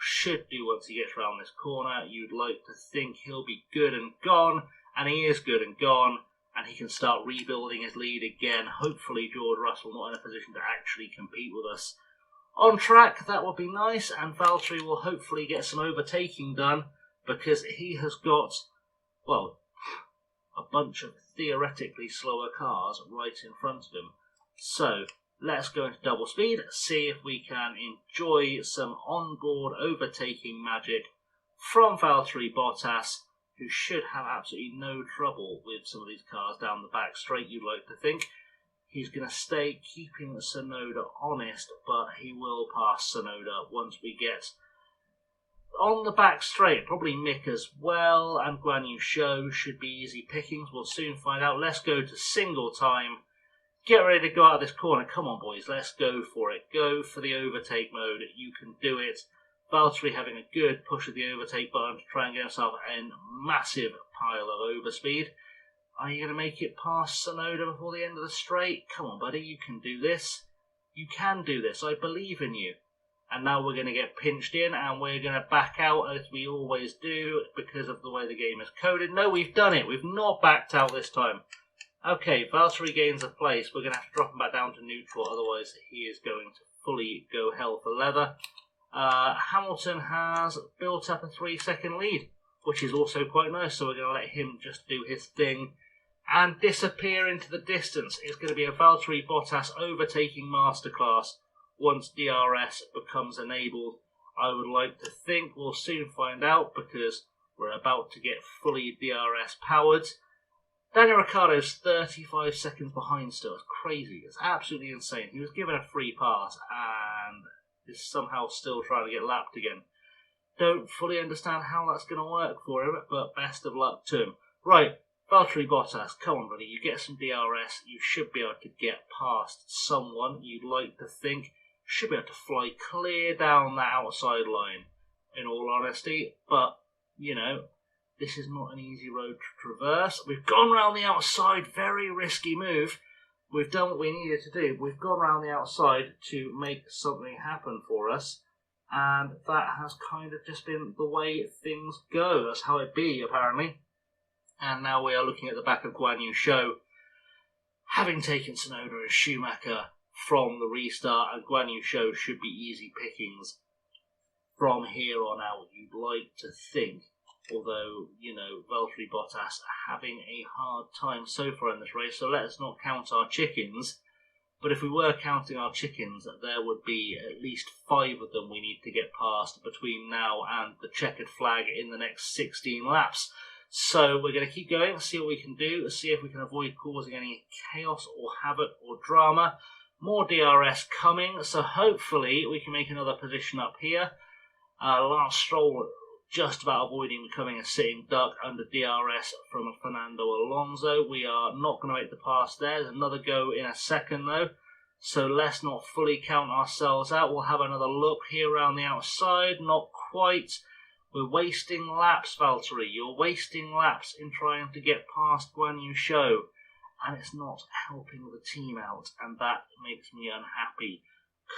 Should do once he gets around this corner. You'd like to think he'll be good and gone, and he is good and gone, and he can start rebuilding his lead again. Hopefully George Russell not in a position to actually compete with us on track. That would be nice, and Valtteri will hopefully get some overtaking done because he has got, well, a bunch of theoretically slower cars right in front of him. So let's go into double speed, see if we can enjoy some onboard overtaking magic from Valtteri Bottas, who should have absolutely no trouble with some of these cars down the back straight, you'd like to think. He's going to stay keeping Tsunoda honest, but he will pass Tsunoda once we get on the back straight. Probably Mick as well, and Guan Yu Zhou should be easy pickings. We'll soon find out. Let's go to single time. Get ready to go out of this corner. Come on, boys. Let's go for it. Go for the overtake mode. You can do it. Valtteri having a good push of the overtake button to try and get himself a massive pile of overspeed. Are you going to make it past Tsunoda before the end of the straight? Come on, buddy. You can do this. You can do this. I believe in you. And now we're going to get pinched in, and we're going to back out as we always do because of the way the game is coded. No, we've done it. We've not backed out this time. Okay, Valtteri gains a place. We're going to have to drop him back down to neutral, otherwise he is going to fully go hell for leather. Hamilton has built up a 3-second lead, which is also quite nice, so we're going to let him just do his thing and disappear into the distance. It's going to be a Valtteri Bottas overtaking masterclass once DRS becomes enabled. I would like to think we'll soon find out because we're about to get fully DRS powered. Daniel Ricciardo's 35 seconds behind still. It's crazy. It's absolutely insane. He was given a free pass and is somehow still trying to get lapped again. Don't fully understand how that's going to work for him, but best of luck to him. Right, Valtteri Bottas, come on, buddy. You get some DRS, you should be able to get past someone you'd like to think. Should be able to fly clear down that outside line, in all honesty. But, you know, this is not an easy road to traverse. We've gone round the outside, very risky move. We've done what we needed to do. We've gone round the outside to make something happen for us. And that has kind of just been the way things go. That's how it be, apparently. And now we are looking at the back of Guan Yu Zhou, having taken Tsunoda and Schumacher from the restart, and Guan Yu Zhou should be easy pickings from here on out, you'd like to think. Although, you know, Valtteri Bottas having a hard time so far in this race, so let us not count our chickens. But if we were counting our chickens, there would be at least 5 of them we need to get past between now and the checkered flag in the next 16 laps. So we're going to keep going, see what we can do, see if we can avoid causing any chaos or havoc or drama. More DRS coming, so hopefully we can make another position up here. Lance Stroll just about avoiding becoming a sitting duck under DRS from Fernando Alonso. We are not going to make the pass there. There's another go in a second though. So let's not fully count ourselves out. We'll have another look here around the outside. Not quite. We're wasting laps, Valtteri. You're wasting laps in trying to get past Guan Yu Zhou. And it's not helping the team out. And that makes me unhappy.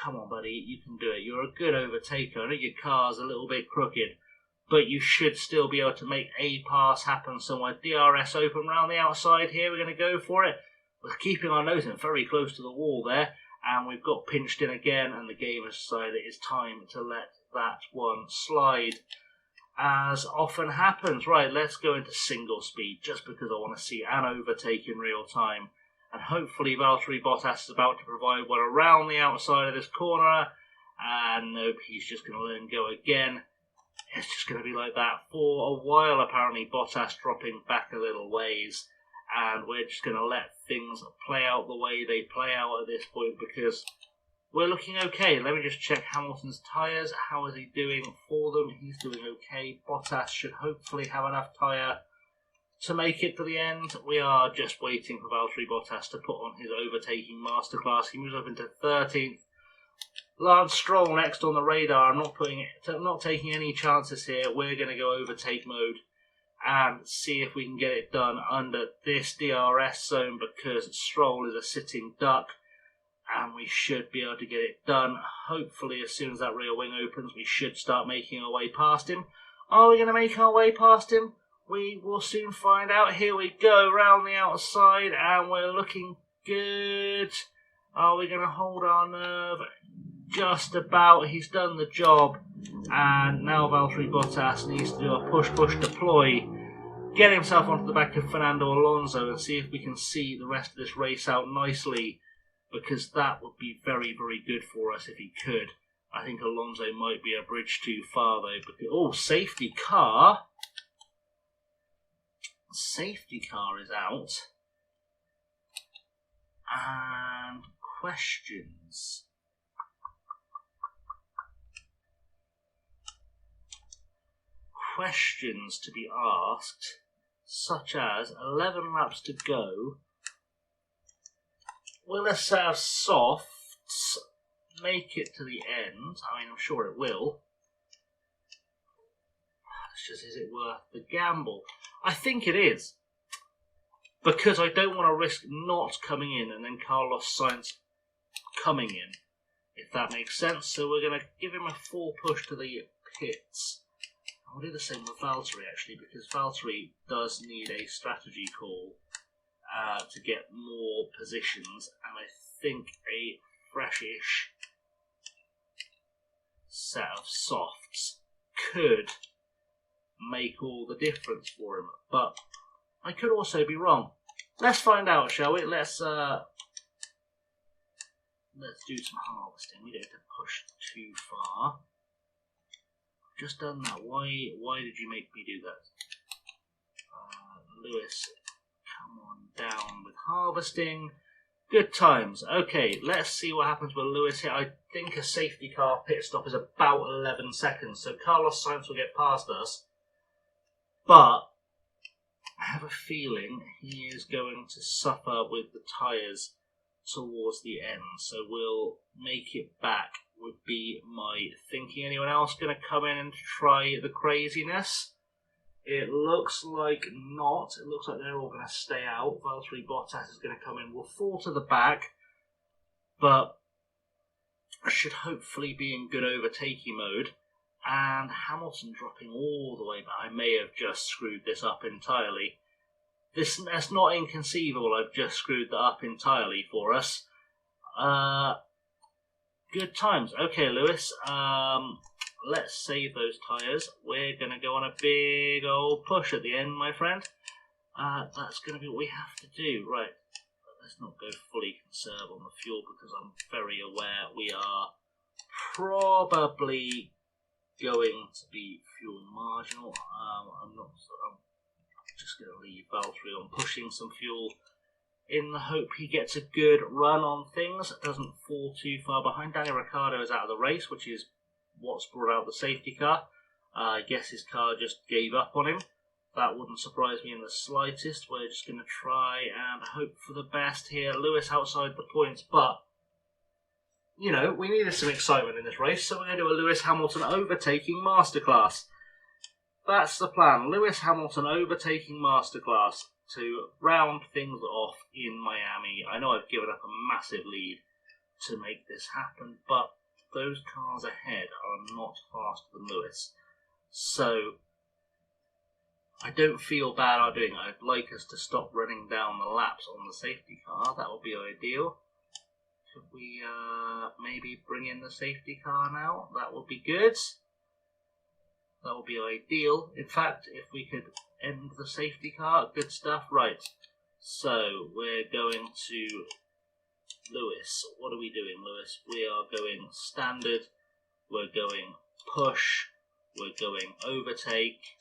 Come on, buddy. You can do it. You're a good overtaker. I know your car's a little bit crooked, but you should still be able to make a pass happen somewhere. DRS open round the outside here. We're going to go for it. We're keeping our nose in very close to the wall there. And we've got pinched in again. And the game has decided it's time to let that one slide. As often happens. Right, let's go into single speed. Just because I want to see an overtake in real time. And hopefully Valtteri Bottas is about to provide one around the outside of this corner. And nope, he's just going to let him go again. It's just going to be like that for a while, apparently. Bottas dropping back a little ways. And we're just going to let things play out the way they play out at this point, because we're looking okay. Let me just check Hamilton's tyres. How is he doing for them? He's doing okay. Bottas should hopefully have enough tyre to make it to the end. We are just waiting for Valtteri Bottas to put on his overtaking masterclass. He moves up into 13th. Lance Stroll next on the radar. I'm not taking any chances here. We're going to go overtake mode and see if we can get it done under this DRS zone, because Stroll is a sitting duck and we should be able to get it done. Hopefully as soon as that rear wing opens, we should start making our way past him. Are we going to make our way past him? We will soon find out. Here we go, round the outside, and we're looking good. Are we going to hold our nerve? Just about. He's done the job. And now Valtteri Bottas needs to do a push-push deploy. Get himself onto the back of Fernando Alonso and see if we can see the rest of this race out nicely. Because that would be very, very good for us if he could. I think Alonso might be a bridge too far though. Because, oh, safety car. Safety car is out. And questions. Questions to be asked, such as 11 laps to go. Will a set of softs make it to the end? I mean, I'm sure it will. It's just, is it worth the gamble? I think it is. Because I don't want to risk not coming in and then Carlos Sainz coming in, if that makes sense. So we're going to give him a full push to the pits. I'll do the same with Valtteri, actually, because Valtteri does need a strategy call to get more positions, and I think a freshish set of softs could make all the difference for him. But I could also be wrong. Let's find out, shall we? Let's do some harvesting. We don't have to push too far. Just done that. Why did you make me do that? Lewis, come on down with harvesting. Good times. Okay, let's see what happens with Lewis here. I think a safety car pit stop is about 11 seconds, so Carlos Sainz will get past us. But I have a feeling he is going to suffer with the tyres towards the end, so we'll make it back, would be my thinking. Anyone else going to come in and try the craziness? It looks like not. It looks like they're all going to stay out. Valtteri Bottas is going to come in. We'll fall to the back, but should hopefully be in good overtaking mode. And Hamilton dropping all the way back. I may have just screwed this up entirely. That's not inconceivable. I've just screwed that up entirely for us. Good times. Okay, Lewis. Let's save those tyres. We're going to go on a big old push at the end, my friend. That's going to be what we have to do. Right. Let's not go fully conserve on the fuel because I'm very aware we are probably going to be fuel marginal. I'm just going to leave Valtteri on pushing some fuel in the hope he gets a good run on things, doesn't fall too far behind. Daniel Ricciardo is out of the race, which is what's brought out the safety car. I guess his car just gave up on him. That wouldn't surprise me in the slightest. We're just going to try and hope for the best here. Lewis outside the points, but you know, we needed some excitement in this race, so we're going to do a Lewis Hamilton overtaking masterclass. That's the plan. Lewis Hamilton overtaking masterclass to round things off in Miami. I know I've given up a massive lead to make this happen, but those cars ahead are not faster than Lewis. So I don't feel bad about doing it. I'd like us to stop running down the laps on the safety car. That would be ideal. Could we maybe bring in the safety car now? That would be good. That would be ideal. In fact, if we could end the safety car, good stuff. Right. So we're going to Lewis. What are we doing, Lewis? We are going standard. We're going push. We're going overtake.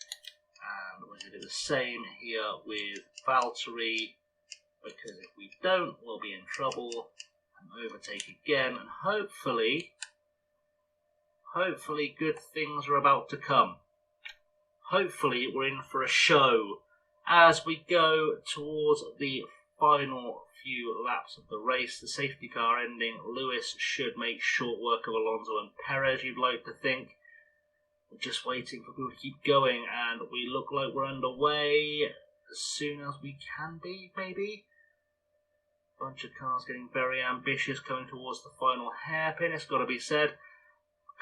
And we're going to do the same here with Valtteri, because if we don't, we'll be in trouble. And overtake again, and hopefully good things are about to come. Hopefully we're in for a show as we go towards the final few laps of the race. The safety car ending. Lewis should make short work of Alonso and Perez, you'd like to think. We're just waiting for people to keep going, and we look like we're underway as soon as we can be, maybe. Bunch of cars getting very ambitious, coming towards the final hairpin, it's got to be said.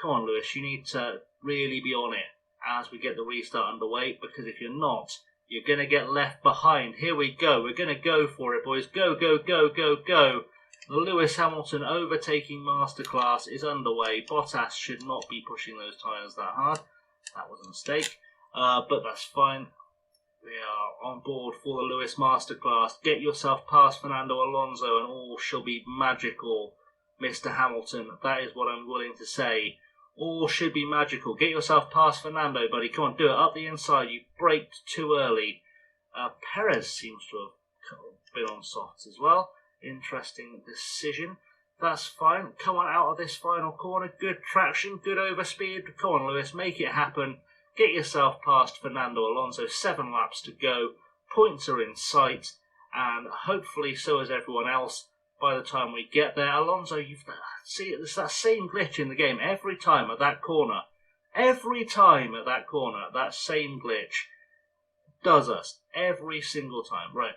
Come on, Lewis, you need to really be on it as we get the restart underway, because if you're not, you're going to get left behind. Here we go. We're going to go for it, boys. Go, go, go, go, go. The Lewis Hamilton overtaking masterclass is underway. Bottas should not be pushing those tyres that hard. That was a mistake, but that's fine. We are on board for the Lewis Masterclass. Get yourself past Fernando Alonso and all shall be magical, Mr. Hamilton. That is what I'm willing to say. All should be magical. Get yourself past Fernando, buddy. Come on, do it. Up the inside. You braked too early. Perez seems to have been on softs as well. Interesting decision. That's fine. Come on, out of this final corner. Good traction, good overspeed. Come on, Lewis. Make it happen. Get yourself past Fernando Alonso. 7 laps to go. Points are in sight. And hopefully so is everyone else by the time we get there. Alonso, see, it's that same glitch in the game. Every time at that corner. That same glitch does us. Every single time. Right.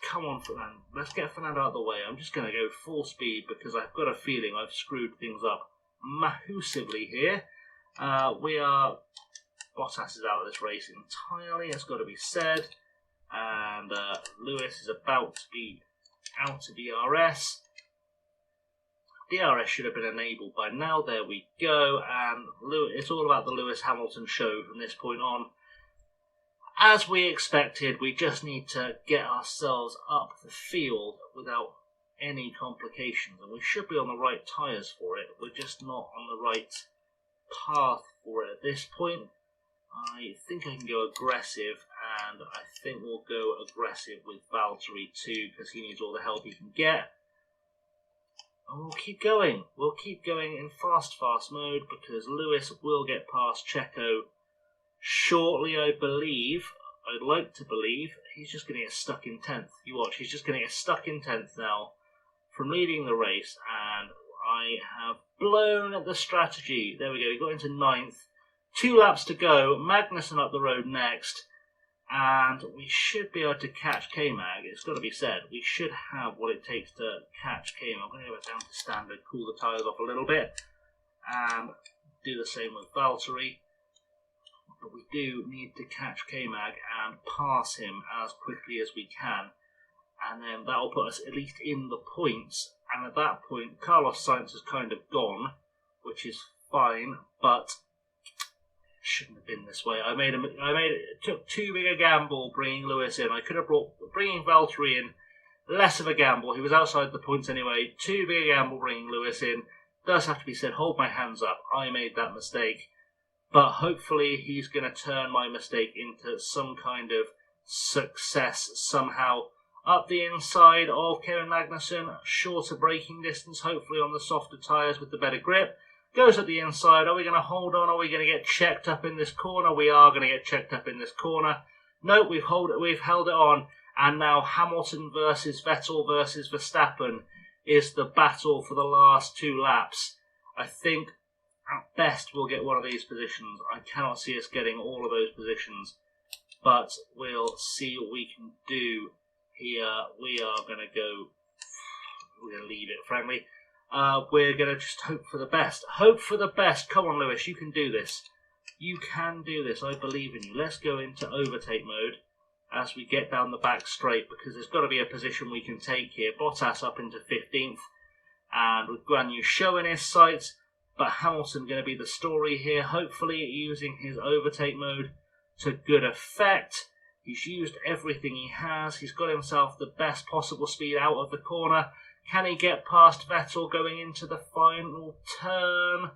Come on, Fernando. Let's get Fernando out of the way. I'm just going to go full speed because I've got a feeling I've screwed things up massively here. Bottas is out of this race entirely, it's got to be said. And Lewis is about to be out of DRS. DRS should have been enabled by now. There we go. And it's all about the Lewis Hamilton show from this point on. As we expected, we just need to get ourselves up the field without any complications. And we should be on the right tyres for it. We're just not on the right path for it at this point. I think I can go aggressive and I think we'll go aggressive with Valtteri too, because he needs all the help he can get. And we'll keep going. We'll keep going in fast mode, because Lewis will get past Checo shortly, I believe. I'd like to believe. He's just going to get stuck in 10th. You watch, he's just going to get stuck in 10th now from leading the race, and I have blown the strategy. There we go, he got into 9th. 2 laps to go, Magnussen up the road next, and we should be able to catch K-Mag. It's got to be said, we should have what it takes to catch K-Mag. I'm going to go down to standard, cool the tyres off a little bit, and do the same with Valtteri. But we do need to catch K-Mag and pass him as quickly as we can, and then that'll put us at least in the points. And at that point, Carlos Sainz has kind of gone, which is fine, but it shouldn't have been this way. It took too big a gamble bringing Lewis in. I could have bringing Valtteri in, less of a gamble. He was outside the points anyway. Too big a gamble bringing Lewis in. Does have to be said, hold my hands up. I made that mistake. But hopefully he's going to turn my mistake into some kind of success somehow. Up the inside of Kevin Magnussen, shorter braking distance, hopefully on the softer tyres with the better grip. Goes at the inside. Are we going to hold on? Are we going to get checked up in this corner? We are going to get checked up in this corner. Nope, we've held it on. And now Hamilton versus Vettel versus Verstappen is the battle for the last 2 laps. I think at best we'll get one of these positions. I cannot see us getting all of those positions, but we'll see what we can do here. We are going to go, we're going to leave it, frankly. We're going to just hope for the best. Hope for the best. Come on, Lewis, you can do this. You can do this. I believe in you. Let's go into overtake mode as we get down the back straight, because there's got to be a position we can take here. Bottas up into 15th, and with Guan Yu Zhou in his sights, but Hamilton going to be the story here, hopefully using his overtake mode to good effect. He's used everything he has. He's got himself the best possible speed out of the corner. Can he get past Vettel going into the final turn?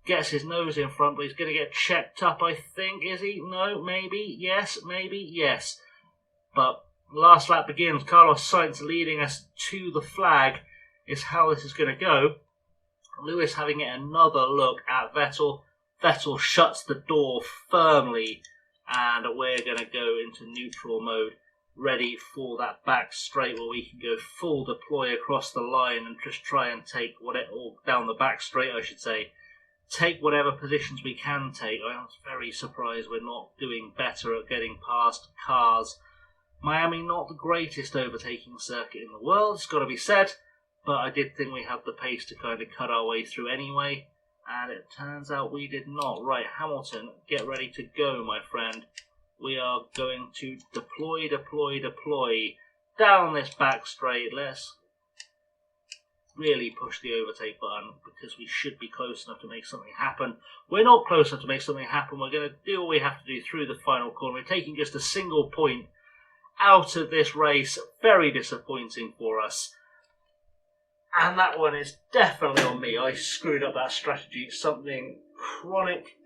Gets his nose in front, but he's going to get checked up, I think. Is he? No, maybe. Yes, maybe. Yes. But last lap begins. Carlos Sainz leading us to the flag is how this is going to go. Lewis having another look at Vettel. Vettel shuts the door firmly, and we're going to go into neutral mode, ready for that back straight where we can go full deploy across the line and just try and take down the back straight, I should say. Take whatever positions we can take. I was very surprised we're not doing better at getting past cars. Miami, not the greatest overtaking circuit in the world, it's got to be said, but I did think we had the pace to kind of cut our way through anyway, and it turns out we did not. Right, Hamilton, get ready to go, my friend. We are going to deploy down this back straight. Let's really push the overtake button, because we should be close enough to make something happen. We're not close enough to make something happen. We're going to do what we have to do through the final corner. We're taking just a single point out of this race. Very disappointing for us. And that one is definitely on me. I screwed up that strategy. Something chronic.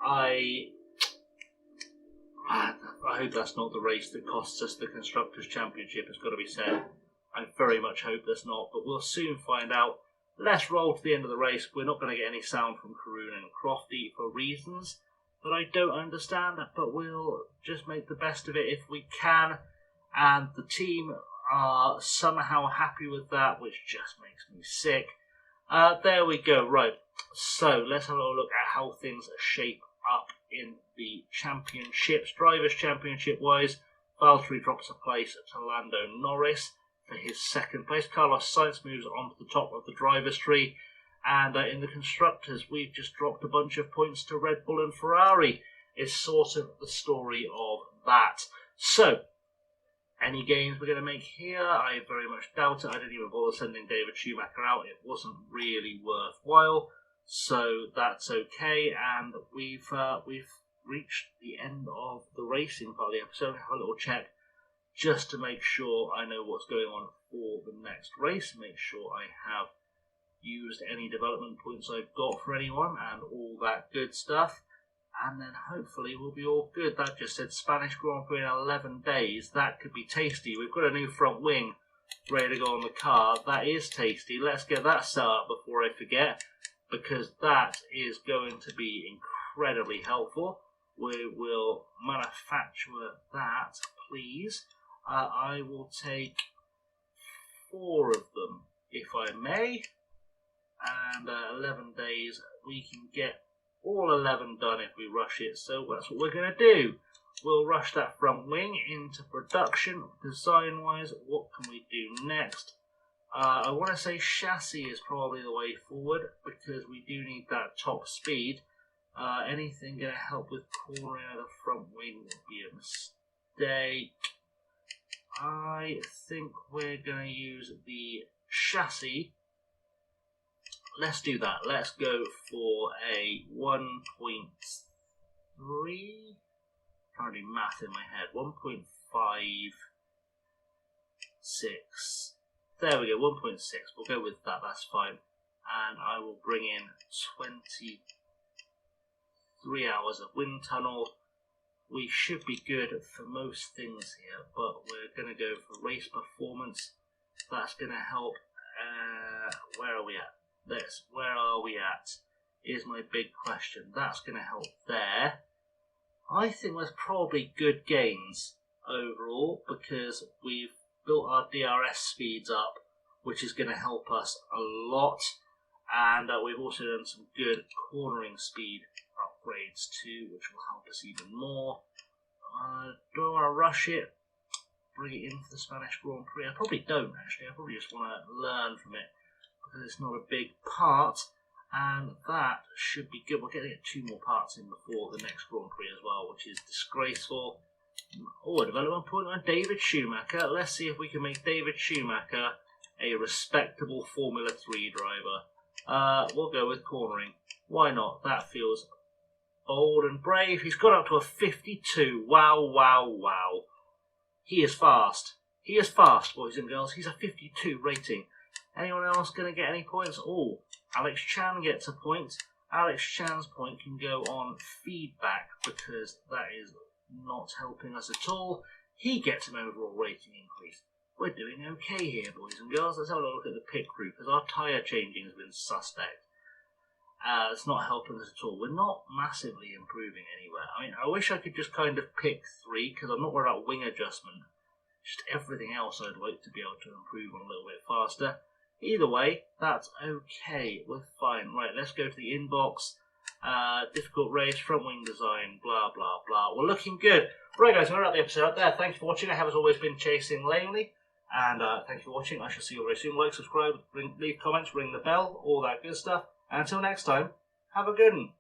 I hope that's not the race that costs us the Constructors' Championship, it's got to be said. I very much hope that's not, but we'll soon find out. Let's roll to the end of the race. We're not going to get any sound from Karun and Crofty for reasons that I don't understand, but we'll just make the best of it if we can. And the team are somehow happy with that, which just makes me sick. There we go. Right, so let's have a little look at how things shape up in the championships. Drivers' Championship wise, Valtteri drops a place to Lando Norris for his second place. Carlos Sainz moves on to the top of the drivers' tree, and in the constructors we've just dropped a bunch of points to Red Bull and Ferrari. Is sort of the story of that. So any gains we're going to make here, I very much doubt it. I didn't even bother sending David Schumacher out. It wasn't really worthwhile, so that's okay. And we've reached the end of the racing part of the episode. Have a little check just to make sure I know what's going on for the next race. Make sure I have used any development points I've got for anyone and all that good stuff. and then hopefully we'll be all good. That just said Spanish Grand Prix in 11 days. That could be tasty. We've got a new front wing ready to go on the car. That is tasty. Let's get that set up before I forget, because that is going to be incredibly helpful. We will manufacture that, please. I will take 4 of them, if I may. And 11 days, we can get all 11 done if we rush it. So that's what we're going to do. We'll rush that front wing into production. Design-wise, what can we do next? I want to say chassis is probably the way forward, because we do need that top speed. Anything going to help with cornering out the front wing would be a mistake. I think we're going to use the chassis. Let's do that. Let's go for a 1.3. Trying to do math in my head. 1.56. There we go. 1.6. We'll go with that. That's fine. And I will bring in 23 hours of wind tunnel. We should be good for most things here, but we're going to go for race performance. That's going to help. Where are we at? This. Where are we at? Is my big question. That's going to help there. I think there's probably good gains overall, because we've built our DRS speeds up, which is going to help us a lot. And we've also done some good cornering speed upgrades too, which will help us even more. Do I want to rush it? Bring it in for the Spanish Grand Prix? I probably don't, actually. I probably just want to learn from it, because it's not a big part, and that should be good. We're going to get 2 more parts in before the next Grand Prix as well, which is disgraceful. Oh, a development point on David Schumacher. Let's see if we can make David Schumacher a respectable Formula 3 driver. We'll go with cornering. Why not? That feels bold and brave. He's got up to a 52. Wow, wow, wow. He is fast. He is fast, boys and girls. He's a 52 rating. Anyone else going to get any points? Oh, Alex Chan gets a point. Alex Chan's point can go on feedback, because that is not helping us at all. He gets an overall rating increase. We're doing okay here, boys and girls. Let's have a look at the pit crew, because our tyre changing has been suspect. It's not helping us at all. We're not massively improving anywhere. I mean, I wish I could just kind of pick 3, because I'm not worried about wing adjustment. Just everything else I'd like to be able to improve on a little bit faster. Either way, that's okay. We're fine. Right, let's go to the inbox. Difficult race, front wing design, blah, blah, blah. We're looking good. Right, guys, we're at the episode there. Thanks for watching. I have, as always, been Chasing Langley. And thanks for watching. I shall see you very soon. Like, subscribe, leave comments, ring the bell, all that good stuff. And until next time, have a good one.